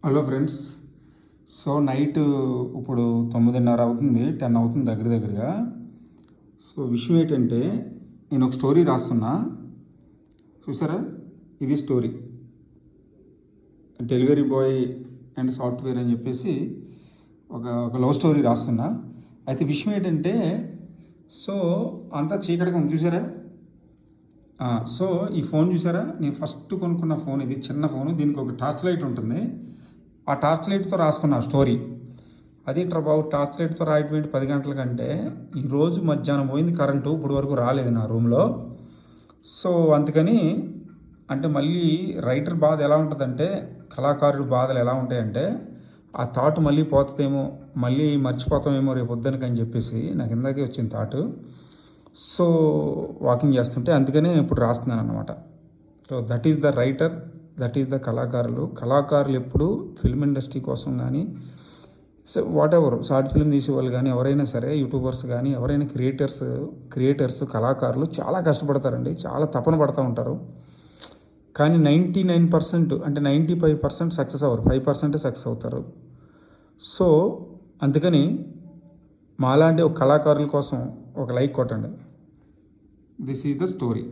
Hello friends. So night ఇప్పుడు 9:30 అవుతుంది, 10 అవుతుంది దగ్గరగా. సో విషయం ఏంటంటే, నేను ఒక స్టోరీ రాస్తున్నా. చూసారా, ఇది story. Delivery boy and software అని చెప్పేసి ఒక లవ్ స్టోరీ రాస్తున్నా. అయితే విషయం ఏంటంటే, సో అంతా చీకటిగా ఉంది చూసారా. సో ఈ ఫోన్ చూసారా, నేను ఫస్ట్ కొనుక్కున్న ఫోన్ ఇది. చిన్న ఫోను, దీనికి ఒక టార్చ్ లైట్ ఉంటుంది. ఆ టార్చ్ లైట్తో రాస్తున్నా స్టోరీ. అదేంట్రా బాబు, టార్చ్ లైట్తో రాయటం 10 గంటల కంటే, ఈరోజు మధ్యాహ్నం పోయింది కరెంటు, ఇప్పుడు వరకు రాలేదు నా రూమ్లో. సో అందుకని అంటే మళ్ళీ రైటర్ బాధ ఎలా ఉంటుందంటే, కళాకారుడు బాధలు ఎలా ఉంటాయంటే, ఆ థాట్ మళ్ళీ పోతుందేమో, మళ్ళీ మర్చిపోతామేమో రేపు వద్దనికి అని చెప్పేసి నాకు ఇందాకే వచ్చింది థాట్. సో వాకింగ్ చేస్తుంటే అందుకనే ఇప్పుడు రాస్తున్నాను అనమాట. So that is the writer, that is the కళాకారులు ఎప్పుడు ఫిల్మ్ ఇండస్ట్రీ కోసం కానీ, so whatever short film తీసేవాళ్ళు కానీ, ఎవరైనా సరే యూట్యూబర్స్ కానీ, ఎవరైనా క్రియేటర్స్ కళాకారులు చాలా కష్టపడతారండి, చాలా తపన పడుతూ ఉంటారు. కానీ 99% అంటే 95% సక్సెస్ అవ్వరు, 5% సక్సెస్ అవుతారు. సో అందుకని మాలాంటి ఒక కళాకారుల కోసం ఒక లైక్ కొట్టండి. This is the story.